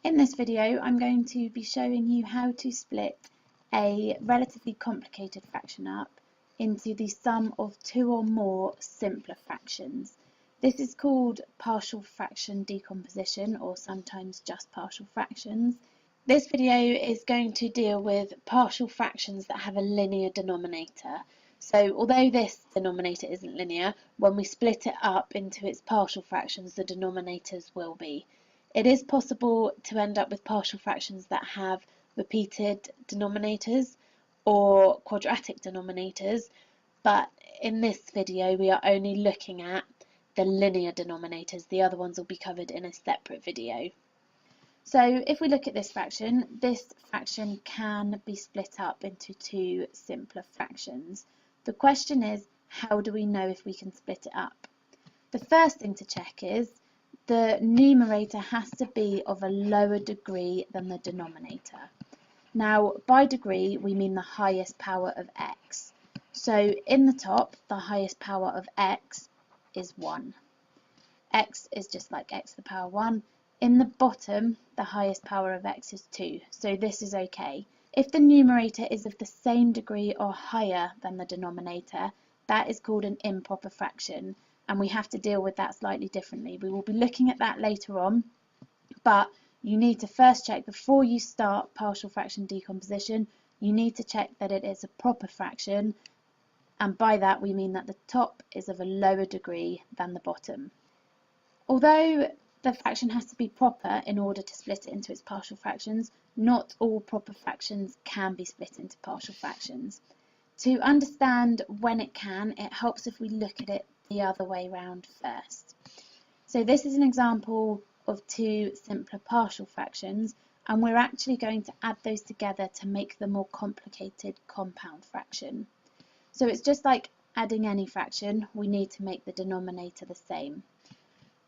In this video, I'm going to be showing you how to split a relatively complicated fraction up into the sum of two or more simpler fractions. This is called partial fraction decomposition, or sometimes just partial fractions. This video is going to deal with partial fractions that have a linear denominator. So although this denominator isn't linear, when we split it up into its partial fractions, the denominators will be. It is possible to end up with partial fractions that have repeated denominators or quadratic denominators, but in this video we are only looking at the linear denominators. The other ones will be covered in a separate video. So if we look at this fraction can be split up into two simpler fractions. The question is, how do we know if we can split it up? The first thing to check is the numerator has to be of a lower degree than the denominator. Now, by degree, we mean the highest power of x. So in the top, the highest power of x is 1. X is just like x to the power 1. In the bottom, the highest power of x is 2. So this is okay. If the numerator is of the same degree or higher than the denominator, that is called an improper fraction, and we have to deal with that slightly differently. We will be looking at that later on, but you need to first check before you start partial fraction decomposition. You need to check that it is a proper fraction, and by that we mean that the top is of a lower degree than the bottom. Although the fraction has to be proper in order to split it into its partial fractions, not all proper fractions can be split into partial fractions. To understand when it can, it helps if we look at it the other way round first. So this is an example of two simpler partial fractions, and we're actually going to add those together to make the more complicated compound fraction. So it's just like adding any fraction, we need to make the denominator the same.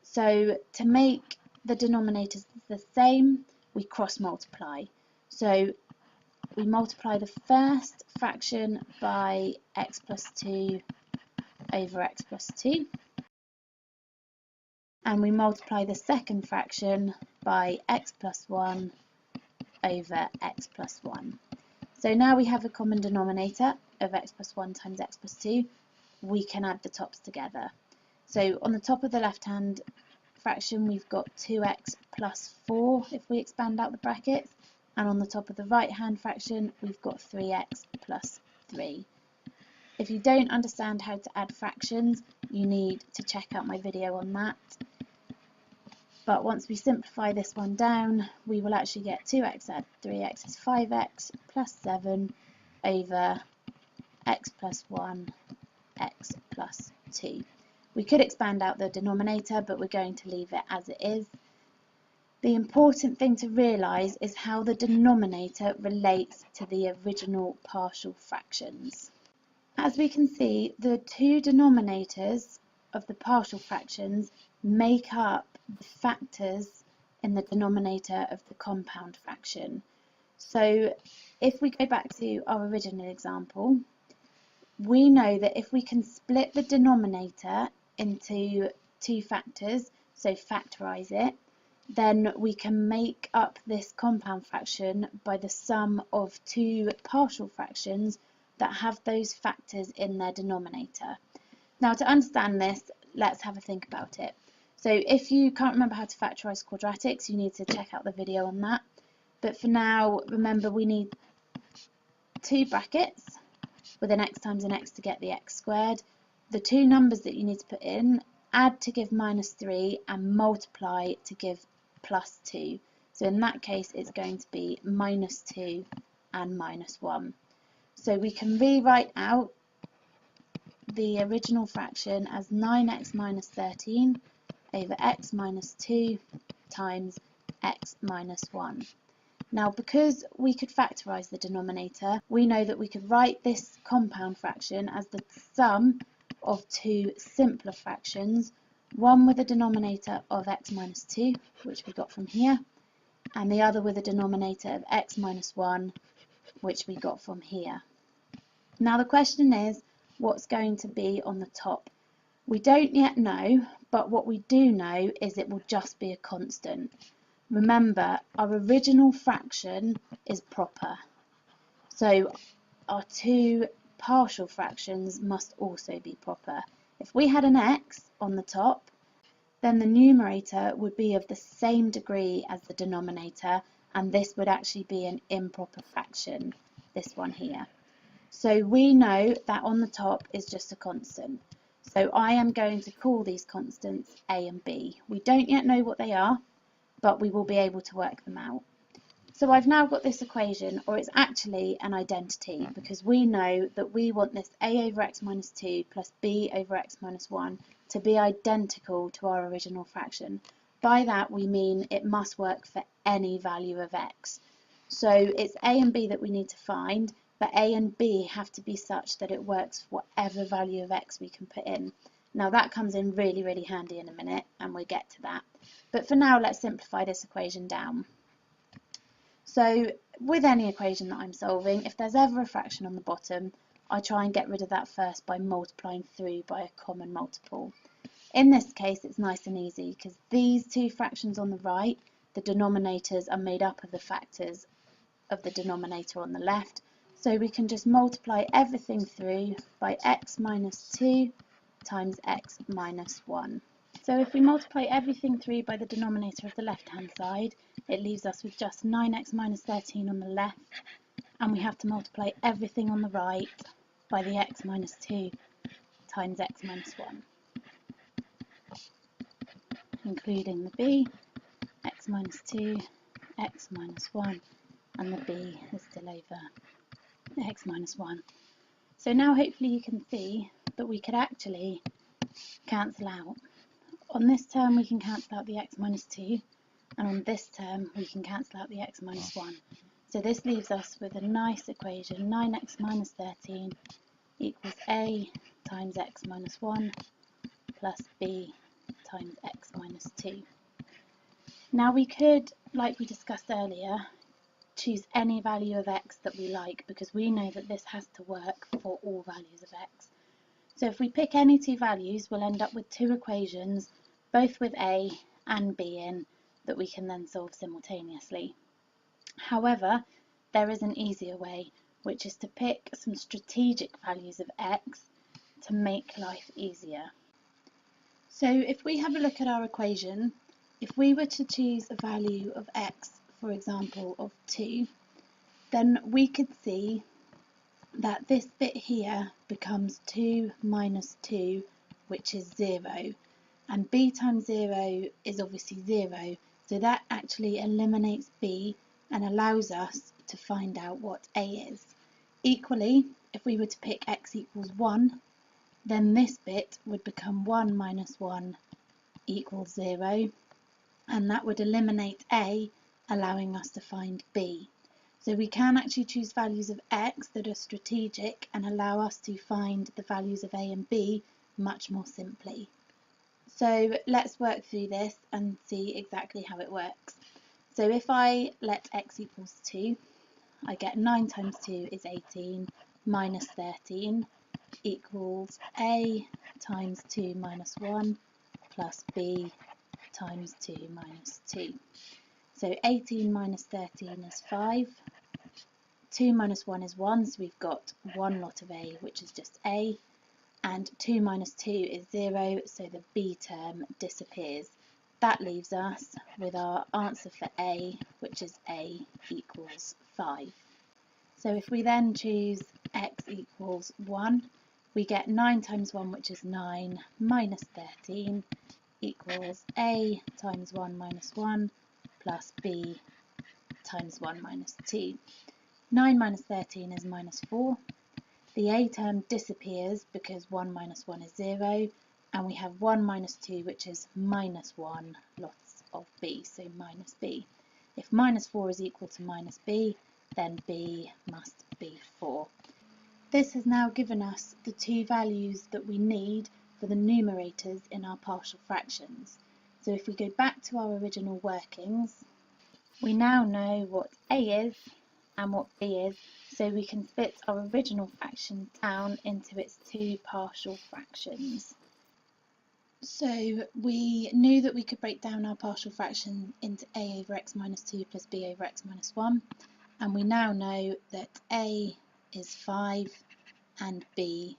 So to make the denominators the same, we cross multiply. So we multiply the first fraction by x plus 2 over x plus 2, and we multiply the second fraction by x plus 1 over x plus 1. So now we have a common denominator of x plus 1 times x plus 2. We can add the tops together. So on the top of the left hand fraction we've got 2x plus 4 if we expand out the brackets, and on the top of the right hand fraction we've got 3x plus 3. If you don't understand how to add fractions, you need to check out my video on that. But once we simplify this one down, we will actually get 2x add 3x is 5x plus 7 over x plus 1 x plus 2. We could expand out the denominator, but we're going to leave it as it is. The important thing to realise is how the denominator relates to the original partial fractions. As we can see, the two denominators of the partial fractions make up the factors in the denominator of the compound fraction. So if we go back to our original example, we know that if we can split the denominator into two factors, so factorise it, then we can make up this compound fraction by the sum of two partial fractions that have those factors in their denominator. Now, to understand this, let's have a think about it. So if you can't remember how to factorise quadratics, you need to check out the video on that. But for now, remember we need two brackets with an x times an x to get the x squared. The two numbers that you need to put in, add to give minus 3 and multiply to give plus 2. So in that case it's going to be minus 2 and minus 1. So we can rewrite out the original fraction as 9x minus 13 over x minus 2 times x minus 1. Now, because we could factorise the denominator, we know that we could write this compound fraction as the sum of two simpler fractions, one with a denominator of x minus 2, which we got from here, and the other with a denominator of x minus 1, which we got from here. Now the question is, what's going to be on the top? We don't yet know, but what we do know is it will just be a constant. Remember, our original fraction is proper, so our two partial fractions must also be proper. If we had an x on the top, then the numerator would be of the same degree as the denominator, and this would actually be an improper fraction, this one here. So we know that on the top is just a constant. So I am going to call these constants a and b. We don't yet know what they are, but we will be able to work them out. So I've now got this equation, or it's actually an identity, because we know that we want this a over x minus 2 plus b over x minus 1 to be identical to our original fraction. By that we mean it must work for any value of x. So it's a and b that we need to find, but a and b have to be such that it works for whatever value of x we can put in. Now that comes in really, really handy in a minute, and we'll get to that. But for now, let's simplify this equation down. So with any equation that I'm solving, if there's ever a fraction on the bottom, I try and get rid of that first by multiplying through by a common multiple. In this case, it's nice and easy because these two fractions on the right, the denominators are made up of the factors of the denominator on the left. So we can just multiply everything through by x minus 2 times x minus 1. So if we multiply everything through by the denominator of the left-hand side, it leaves us with just 9x minus 13 on the left, and we have to multiply everything on the right by the x minus 2 times x minus 1, including the b, x minus 2, x minus 1, and the b is still over x minus 1. So now hopefully you can see that we could actually cancel out. On this term we can cancel out the x minus 2, and on this term we can cancel out the x minus 1. So this leaves us with a nice equation, 9x minus 13 equals a times x minus 1 plus b times x minus 2. Now we could, like we discussed earlier, choose any value of x that we like, because we know that this has to work for all values of x. So if we pick any two values, we'll end up with two equations, both with a and b in, that we can then solve simultaneously. However, there is an easier way, which is to pick some strategic values of x to make life easier. So if we have a look at our equation, if we were to choose a value of x, for example, of 2, then we could see that this bit here becomes 2 minus 2, which is 0, and b times 0 is obviously 0, so that actually eliminates b and allows us to find out what a is. Equally, if we were to pick x equals 1, then this bit would become 1 minus 1 equals 0, and that would eliminate a, allowing us to find b. So we can actually choose values of x that are strategic and allow us to find the values of a and b much more simply. So let's work through this and see exactly how it works. So if I let x equals 2, I get 9 times 2 is 18 minus 13 equals a times 2 minus 1 plus b times 2 minus 2. So 18 minus 13 is 5. 2 minus 1 is 1, so we've got one lot of a, which is just a. And 2 minus 2 is 0, so the b term disappears. That leaves us with our answer for a, which is a equals 5. So if we then choose x equals 1, we get 9 times 1, which is 9, minus 13 equals a times 1 minus 1 plus b times 1 minus 2. 9 minus 13 is minus 4. The a term disappears because 1 minus 1 is 0, and we have 1 minus 2, which is minus 1 lots of b, so minus b. If minus 4 is equal to minus b, then b must be 4. This has now given us the two values that we need for the numerators in our partial fractions. So if we go back to our original workings, we now know what a is and what b is, so we can split our original fraction down into its two partial fractions. So we knew that we could break down our partial fraction into a over x minus 2 plus b over x minus 1, and we now know that a is 5 and b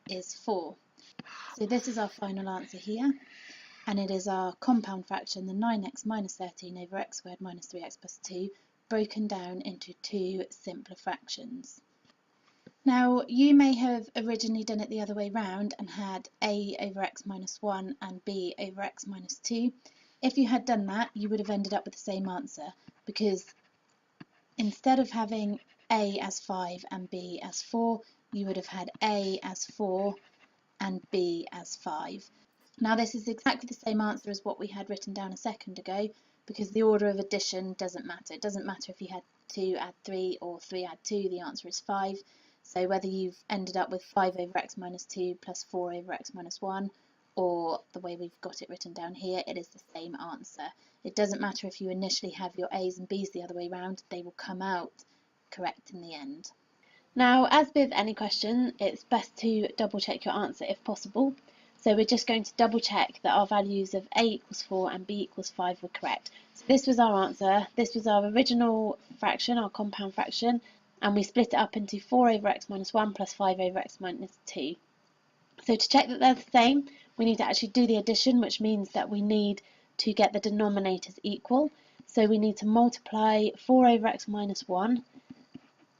is 4. So this is our final answer here, and it is our compound fraction, the 9x minus 13 over x squared minus 3x plus 2, broken down into two simpler fractions. Now, you may have originally done it the other way round and had a over x minus 1 and b over x minus 2. If you had done that, you would have ended up with the same answer, because instead of having a as 5 and b as 4, you would have had a as 4 and b as 5. Now, this is exactly the same answer as what we had written down a second ago, because the order of addition doesn't matter. It doesn't matter if you had 2 add 3 or 3 add 2, the answer is 5. So whether you've ended up with 5 over x minus 2 plus 4 over x minus 1, or the way we've got it written down here, it is the same answer. It doesn't matter if you initially have your a's and b's the other way round, they will come out correct in the end. Now, as with any question, it's best to double check your answer if possible. So we're just going to double check that our values of a equals 4 and b equals 5 were correct. So this was our answer. This was our original fraction, our compound fraction, and we split it up into 4 over x minus 1 plus 5 over x minus 2. So to check that they're the same, we need to actually do the addition, which means that we need to get the denominators equal. So we need to multiply 4 over x minus 1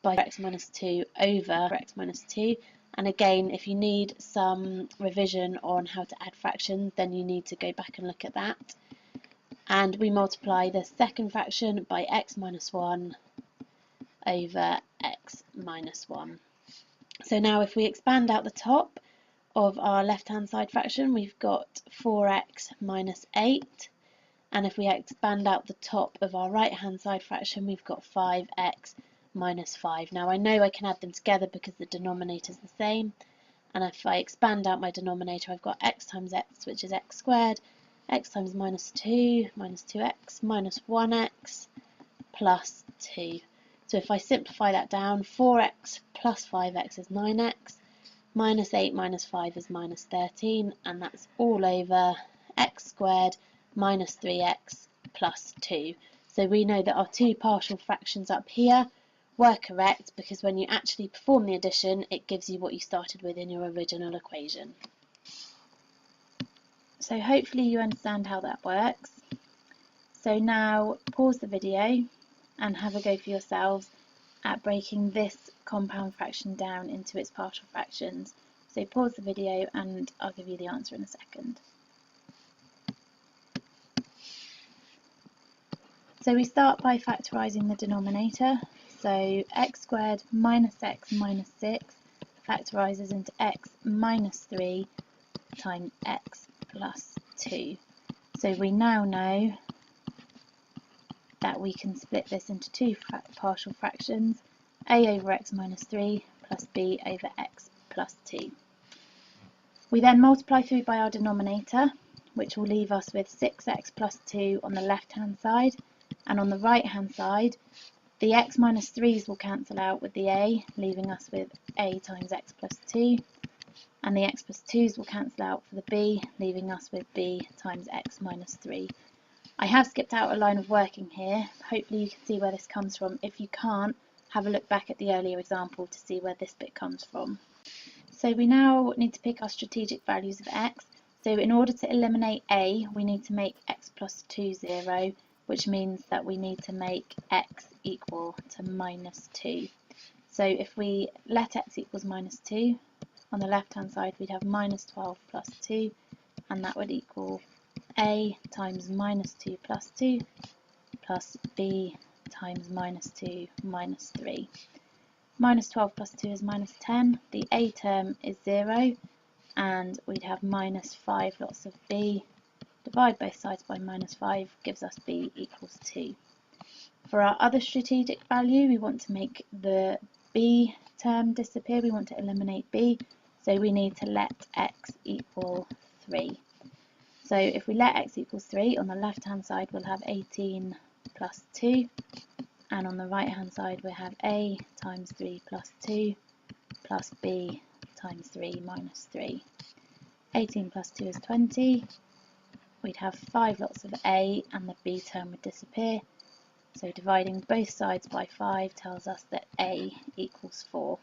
by x minus 2 over x minus 2. And again, if you need some revision on how to add fractions, then you need to go back and look at that. And we multiply the second fraction by x minus 1 over x minus 1. So now if we expand out the top of our left-hand side fraction, we've got 4x minus 8. And if we expand out the top of our right-hand side fraction, we've got 5x minus 5. Now I know I can add them together because the denominator is the same. And if I expand out my denominator, I've got x times x, which is x squared, x times minus 2, minus 2x, minus 1x, plus 2. So if I simplify that down, 4x plus 5x is 9x, minus 8 minus 5 is minus 13, and that's all over x squared minus 3x plus 2. So we know that our two partial fractions up here were correct, because when you actually perform the addition, it gives you what you started with in your original equation. So hopefully you understand how that works. So now pause the video and have a go for yourselves at breaking this compound fraction down into its partial fractions. So pause the video and I'll give you the answer in a second. So we start by factorising the denominator. So x squared minus x minus 6 factorises into x minus 3 times x plus 2. So we now know that we can split this into two partial fractions, a over x minus 3 plus b over x plus 2. We then multiply through by our denominator, which will leave us with 6x plus 2 on the left hand side, and on the right hand side the x minus 3's will cancel out with the a, leaving us with a times x plus 2, and the x plus 2's will cancel out for the b, leaving us with b times x minus 3. I have skipped out a line of working here. Hopefully you can see where this comes from. If you can't, have a look back at the earlier example to see where this bit comes from. So we now need to pick our strategic values of x. So in order to eliminate a, we need to make x plus 2 0, which means that we need to make x equal to minus 2. So if we let x equals minus 2, on the left hand side we'd have minus 12 plus 2, and that would equal a times minus 2 plus 2 plus b times minus 2 minus 3. Minus 12 plus 2 is minus 10, the a term is 0, and we'd have minus 5 lots of b. Divide both sides by minus 5 gives us b equals 2. For our other strategic value, we want to make the b term disappear, we want to eliminate b, so we need to let x equal 3. So if we let x equals 3, on the left hand side we'll have 18 plus 2, and on the right hand side we have a times 3 plus 2 plus b times 3 minus 3. 18 plus 2 is 20. We'd have 5 lots of a and the b term would disappear. So dividing both sides by 5 tells us that a equals 4.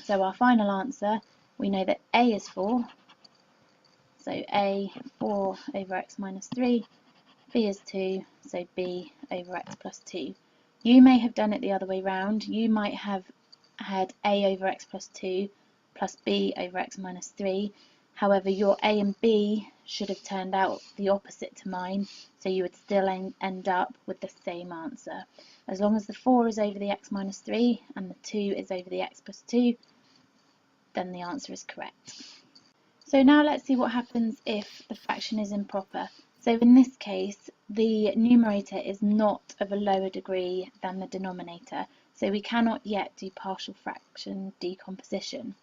So our final answer, we know that a is 4. So a, 4 over x minus 3. B is 2, so b over x plus 2. You may have done it the other way round. You might have had a over x plus 2 plus b over x minus 3. However, your a and b should have turned out the opposite to mine, so you would still end up with the same answer. As long as the 4 is over the x minus 3 and the 2 is over the x plus 2, then the answer is correct. So now let's see what happens if the fraction is improper. So in this case, the numerator is not of a lower degree than the denominator, so we cannot yet do partial fraction decomposition.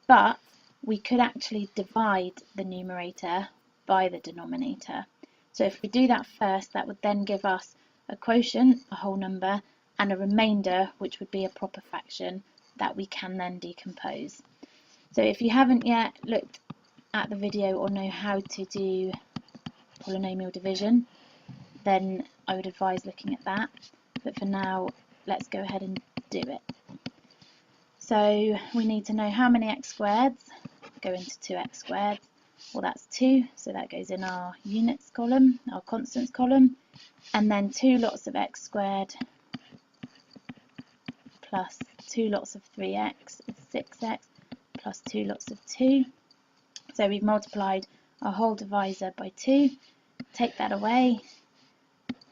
But we could actually divide the numerator by the denominator. So if we do that first, that would then give us a quotient, a whole number, and a remainder, which would be a proper fraction that we can then decompose. So if you haven't yet looked at the video or know how to do polynomial division, then I would advise looking at that. But for now, let's go ahead and do it. So we need to know how many x squareds go into 2x squared. Well, that's 2, so that goes in our units column, our constants column, and then 2 lots of x squared plus 2 lots of 3x is 6x plus 2 lots of 2. So we've multiplied our whole divisor by 2. Take that away,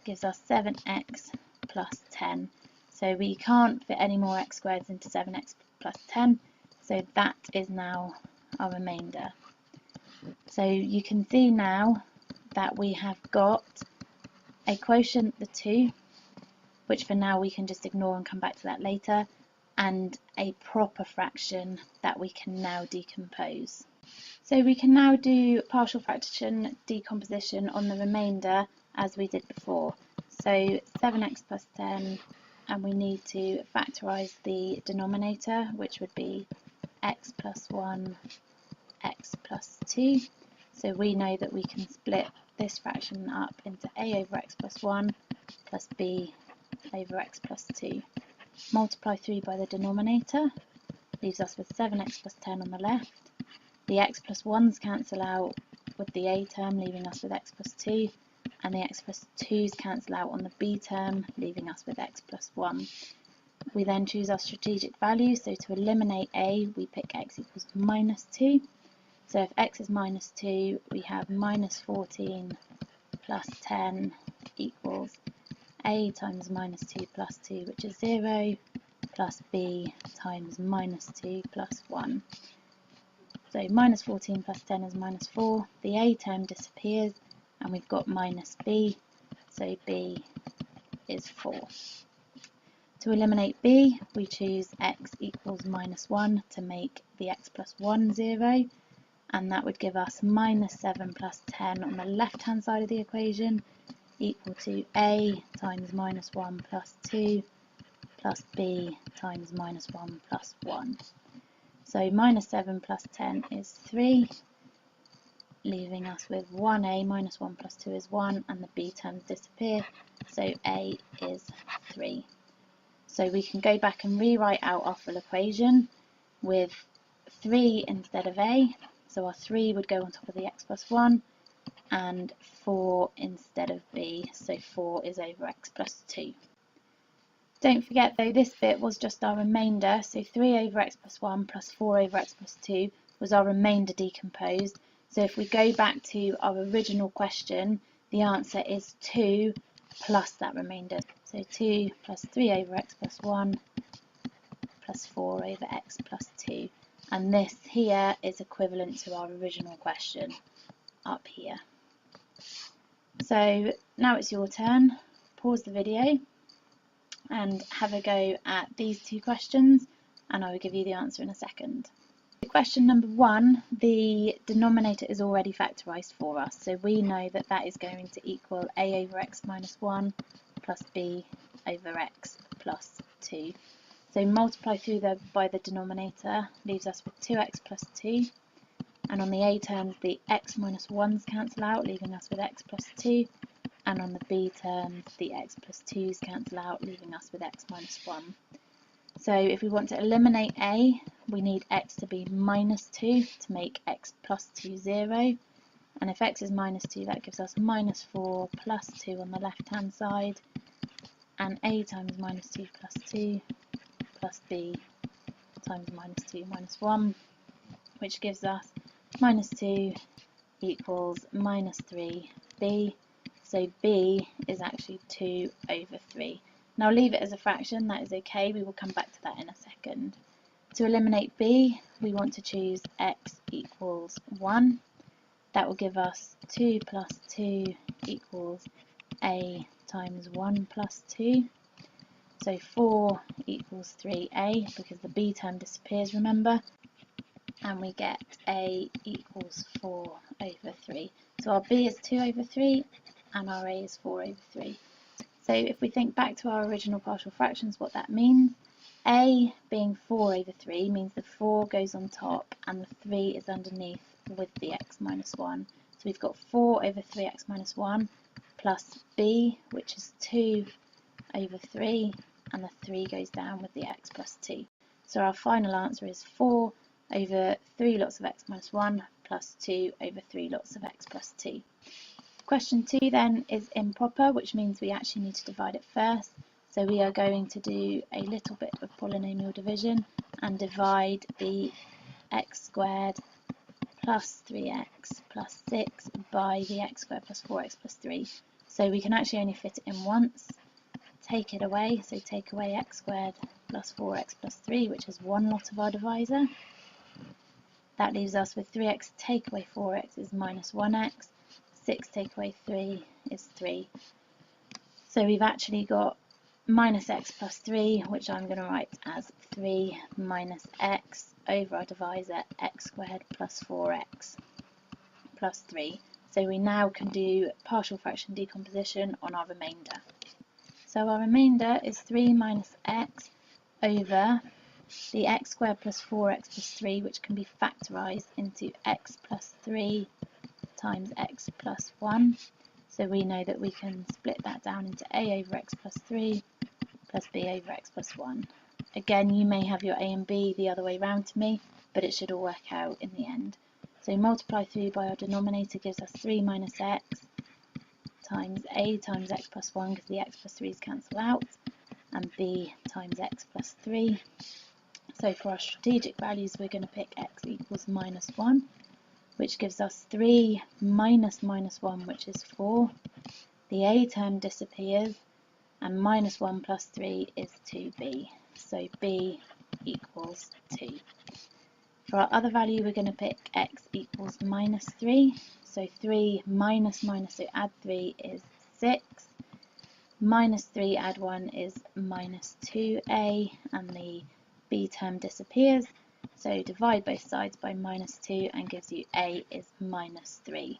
gives us 7x plus 10. So we can't fit any more x squareds into 7x plus 10, so that is now our remainder. So you can see now that we have got a quotient, the 2, which for now we can just ignore and come back to that later, and a proper fraction that we can now decompose. So we can now do partial fraction decomposition on the remainder as we did before. So 7x plus 10, and we need to factorise the denominator, which would be x plus 1, x plus 2. So we know that we can split this fraction up into a over x plus 1 plus b over x plus 2. Multiply 3 by the denominator, leaves us with 7x plus 10 on the left. The x plus 1's cancel out with the a term, leaving us with x plus 2, and the x plus 2's cancel out on the b term, leaving us with x plus 1. We then choose our strategic value, so to eliminate a, we pick x equals minus 2. So if x is minus 2, we have minus 14 plus 10 equals a times minus 2 plus 2, which is 0, plus b times minus 2 plus 1. So minus 14 plus 10 is minus 4. The a term disappears, and we've got minus b, so b is 4. To eliminate b, we choose x equals minus 1 to make the x plus 1 0, and that would give us minus 7 plus 10 on the left hand side of the equation, equal to a times minus 1 plus 2 plus b times minus 1 plus 1. So minus 7 plus 10 is 3, leaving us with 1a minus 1 plus 2 is 1, and the b terms disappear, so a is 3. So we can go back and rewrite out our full equation with 3 instead of a, so our 3 would go on top of the x plus 1, and 4 instead of b, so 4 is over x plus 2. Don't forget though, this bit was just our remainder, so 3 over x plus 1 plus 4 over x plus 2 was our remainder decomposed. So if we go back to our original question, the answer is 2 plus that remainder. So 2 plus 3 over x plus 1 plus 4 over x plus 2. And this here is equivalent to our original question up here. So now it's your turn. Pause the video and have a go at these two questions, and I will give you the answer in a second. Question number 1, the denominator is already factorised for us, so we know that that is going to equal a over x minus 1 plus b over x plus 2. So multiply through by the denominator, leaves us with 2x plus 2 and on the a terms the x minus 1's cancel out, leaving us with x plus 2, and on the b terms the x plus 2's cancel out, leaving us with x minus 1. So if we want to eliminate a, we need x to be minus 2 to make x plus 2 0, and if x is minus 2, that gives us minus 4 plus 2 on the left hand side, and a times minus 2 plus 2 plus b times minus 2 minus 1, which gives us minus 2 equals minus 3b. So b is actually 2 over 3. Now leave it as a fraction, that is okay, we will come back to that in a second. To eliminate b, we want to choose x equals 1. That will give us 2 plus 2 equals a times 1 plus 2. So 4 equals 3a, because the b term disappears, remember, and we get a equals 4 over 3. So our b is 2 over 3 and our a is 4 over 3. So if we think back to our original partial fractions, what that means, a being 4 over 3 means the 4 goes on top and the 3 is underneath with the x minus 1. So we've got 4 over 3x minus 1 plus b, which is 2 over 3, and the 3 goes down with the x plus 2. So our final answer is 4 over 3 lots of x minus 1 plus 2 over 3 lots of x plus 2. Question 2 then is improper, which means we actually need to divide it first. So we are going to do a little bit of polynomial division and divide the x squared plus 3x plus 6 by the x squared plus 4x plus 3. So we can actually only fit it in once. Take it away, so take away x squared plus 4x plus 3, which is one lot of our divisor. That leaves us with 3x take away 4x is minus 1x, 6 take away 3 is 3. So we've actually got minus x plus 3, which I'm going to write as 3 minus x over our divisor x squared plus 4x plus 3. So we now can do partial fraction decomposition on our remainder. So our remainder is 3 minus x over the x squared plus 4x plus 3, which can be factorised into x plus 3 times x plus 1. So we know that we can split that down into a over x plus 3 plus b over x plus 1. Again, you may have your a and b the other way round to me, but it should all work out in the end. So multiply through by our denominator gives us 3 minus x times a times x plus 1, because the x plus 3's cancel out, and b times x plus 3. So for our strategic values, we're going to pick x equals minus 1, which gives us 3 minus minus 1, which is 4. The a term disappears, and minus 1 plus 3 is 2b. So b equals 2. For our other value, we're going to pick x equals minus 3. So 3 minus minus, so add 3 is 6. Minus 3 add 1 is minus 2a, and the b term disappears. So divide both sides by minus 2 and gives you a is minus 3.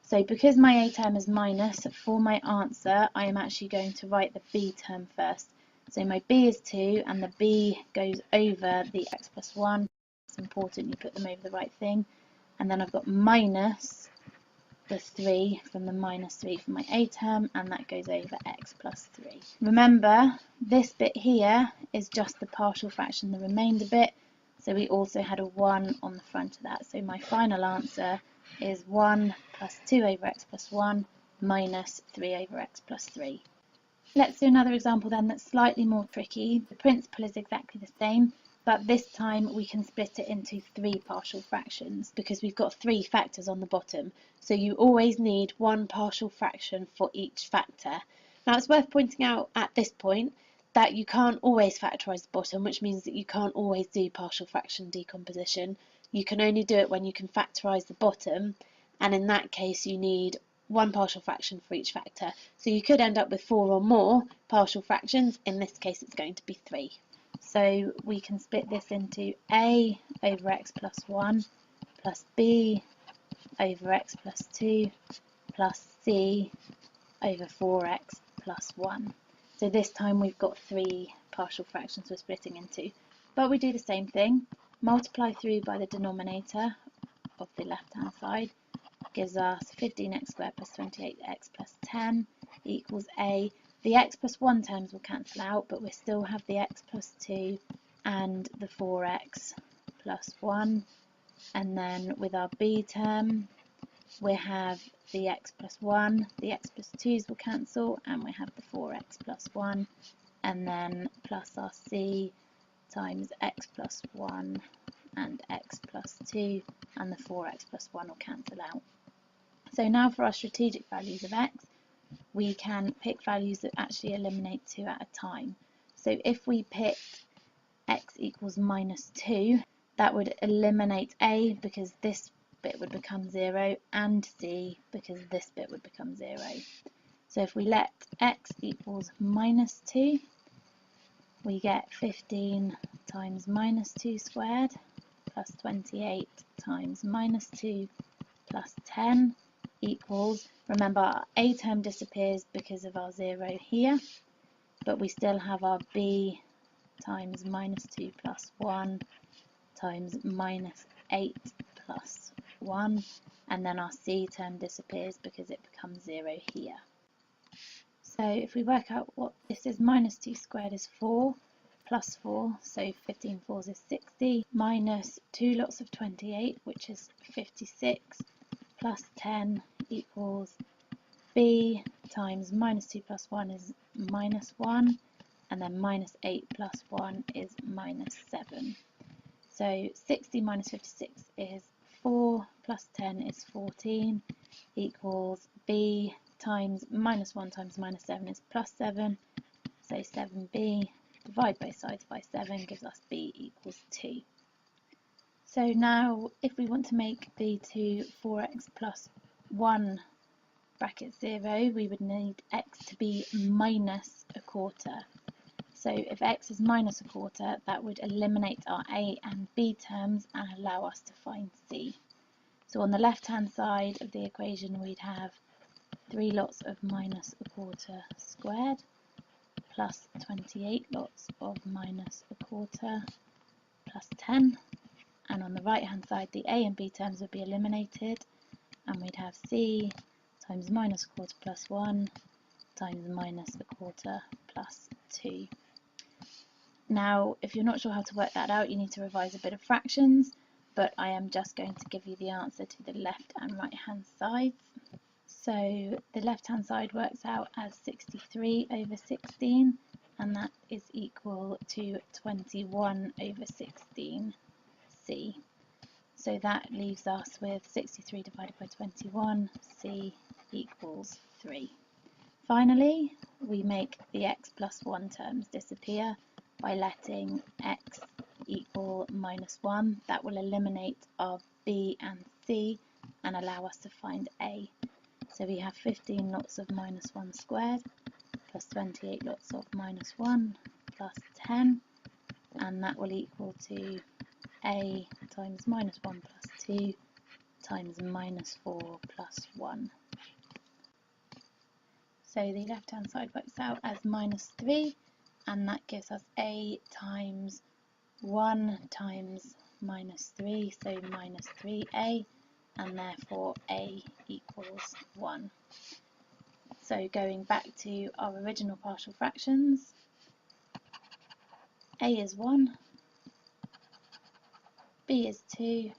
So because my a term is minus, for my answer I am actually going to write the b term first. So my b is 2 and the b goes over the x plus 1. It's important you put them over the right thing. And then I've got minus the 3 from the minus 3 from my a term, and that goes over x plus 3. Remember, this bit here is just the partial fraction, the remainder bit. So we also had a 1 on the front of that. So my final answer is 1 plus 2 over x plus 1 minus 3 over x plus 3. Let's do another example then that's slightly more tricky. The principle is exactly the same, but this time we can split it into 3 partial fractions because we've got 3 factors on the bottom. So you always need 1 partial fraction for each factor. Now it's worth pointing out at this point that you can't always factorise the bottom, which means that you can't always do partial fraction decomposition. You can only do it when you can factorise the bottom, and in that case you need 1 partial fraction for each factor. So you could end up with 4 or more partial fractions. In this case it's going to be 3. So we can split this into a over x plus 1 plus b over x plus 2 plus c over 4x plus 1. So this time we've got 3 partial fractions we're splitting into. But we do the same thing. Multiply through by the denominator of the left hand side gives us 15x squared plus 28x plus 10 equals a. The x plus 1 terms will cancel out, but we still have the x plus 2 and the 4x plus 1. And then with our b term, we have the x plus 1, the x plus 2's will cancel, and we have the 4x plus 1, and then plus our c times x plus 1 and x plus 2, and the 4x plus 1 will cancel out. So now for our strategic values of x, we can pick values that actually eliminate 2 at a time. So if we pick x equals minus 2, that would eliminate a because this bit would become 0, and c because this bit would become 0. So if we let x equals minus 2, we get 15 times minus 2 squared plus 28 times minus 2 plus 10 equals, remember our a term disappears because of our 0 here, but we still have our b times minus 2 plus 1 times minus 8 plus 1, and then our c term disappears because it becomes 0 here. So if we work out what this is, minus 2 squared is 4, plus 4, so 15 fours is 60, minus 2 lots of 28, which is 56, plus 10 equals b times minus 2 plus 1 is minus 1, and then minus 8 plus 1 is minus 7. So 60 minus 56 is 4, plus 10 is 14, equals b times minus 1 times minus 7 is plus 7, so 7b, divide both sides by 7 gives us b equals 2. So now if we want to make b to 4x plus 1 bracket 0, we would need x to be minus a quarter. So if x is minus a quarter, that would eliminate our a and b terms and allow us to find c. So on the left hand side of the equation we'd have 3 lots of minus a quarter squared plus 28 lots of minus a quarter plus 10, and on the right hand side the a and b terms would be eliminated, and we'd have c times minus a quarter plus 1 times minus a quarter plus 2. Now if you're not sure how to work that out, you need to revise a bit of fractions, but I am just going to give you the answer to the left and right hand sides. So the left hand side works out as 63 over 16, and that is equal to 21 over 16c. So that leaves us with 63 divided by 21, c equals 3. Finally, we make the x plus 1 terms disappear by letting x equal minus 1. That will eliminate our b and c and allow us to find a. So we have 15 lots of minus 1 squared plus 28 lots of minus 1 plus 10, and that will equal to a times minus 1 plus 2 times minus 4 plus 1. So the left hand side works out as minus 3, and that gives us a times 1 times minus 3, so minus 3a, and therefore a equals 1. So going back to our original partial fractions, a is 1, b is 2,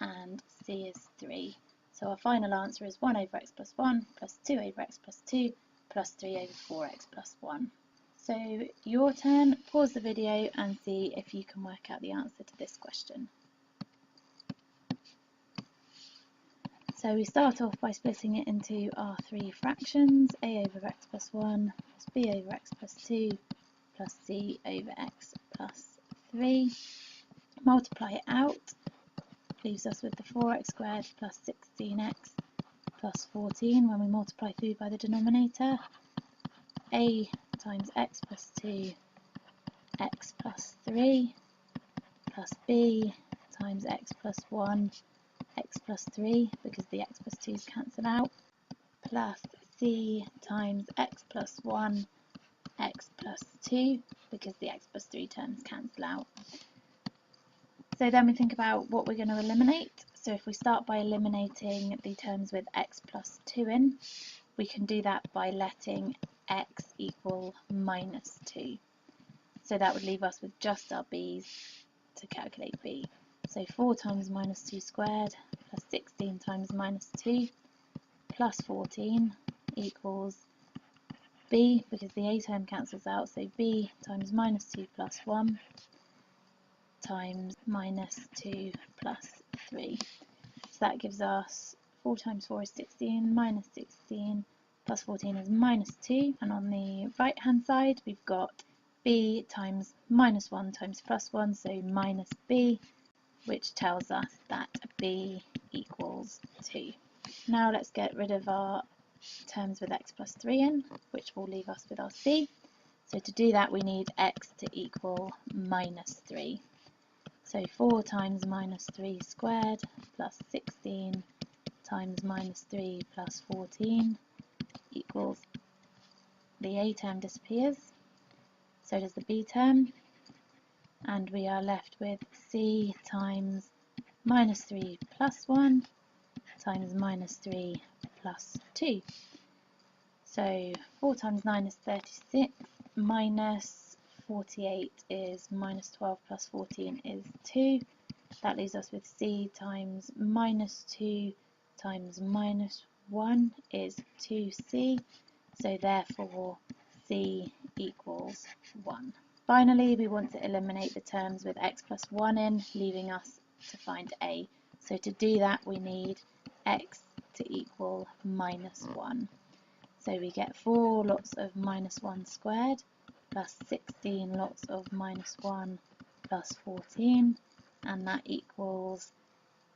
and c is 3. So our final answer is 1 over x plus 1 plus 2 over x plus 2 plus 3 over 4x plus 1. So your turn, pause the video and see if you can work out the answer to this question. So we start off by splitting it into our 3 fractions, a over x plus 1 plus b over x plus 2 plus c over x plus 3. Multiply it out, leaves us with the 4x squared plus 16x plus 14 when we multiply through by the denominator. A times x plus 2 x plus 3 plus b times x plus 1 x plus 3 because the x plus 2's cancel out, plus c times x plus 1 x plus 2 because the x plus 3 terms cancel out. So then we think about what we're going to eliminate. So if we start by eliminating the terms with x plus 2 in, we can do that by letting x equal minus 2. So that would leave us with just our b's to calculate b. So 4 times minus 2 squared plus 16 times minus 2 plus 14 equals b, because the a term cancels out, so b times minus 2 plus 1 times minus 2 plus 3. So that gives us 4 times 4 is 16, minus 16 plus 14 is minus 2, and on the right hand side we've got b times minus 1 times plus 1, so minus b, which tells us that b equals 2. Now let's get rid of our terms with x plus 3 in, which will leave us with our c. So to do that we need x to equal minus 3. So 4 times minus 3 squared plus 16 times minus 3 plus 14 equals, the a term disappears, so does the b term, and we are left with c times minus 3 plus 1 times minus 3 plus 2. So 4 times 9 is 36, minus 48 is minus 12 plus 14 is 2. That leaves us with c times minus 2 times minus 1 is 2c, so therefore c equals 1. Finally, we want to eliminate the terms with x plus 1 in, leaving us to find a. So to do that we need x to equal minus 1. So we get 4 lots of minus 1 squared plus 16 lots of minus 1 plus 14, and that equals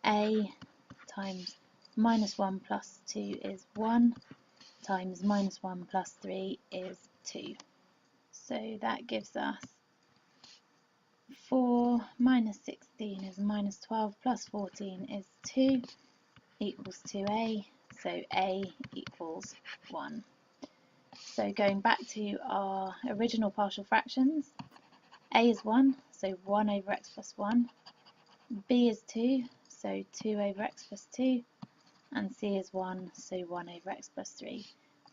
a times minus 1 plus 2 is 1 times minus 1 plus 3 is 2. So that gives us 4 minus 16 is minus 12 plus 14 is 2 equals 2a, so a equals 1. So going back to our original partial fractions, a is 1, so 1 over x plus 1, b is 2, so 2 over x plus 2, and c is 1, so 1 over x plus 3.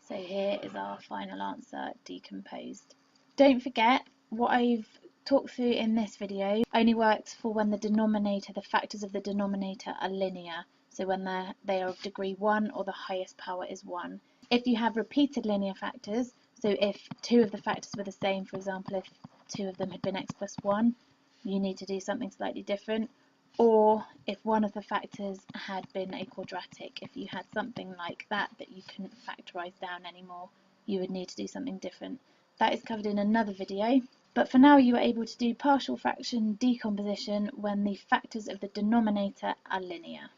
So here is our final answer decomposed. Don't forget, what I've talked through in this video only works for when the denominator, the factors of the denominator are linear, so when they are of degree 1 or the highest power is 1. If you have repeated linear factors, so if 2 of the factors were the same, for example, if 2 of them had been x plus 1, you need to do something slightly different. Or if one of the factors had been a quadratic, if you had something like that you couldn't factorise down anymore, you would need to do something different. That is covered in another video, but for now you are able to do partial fraction decomposition when the factors of the denominator are linear.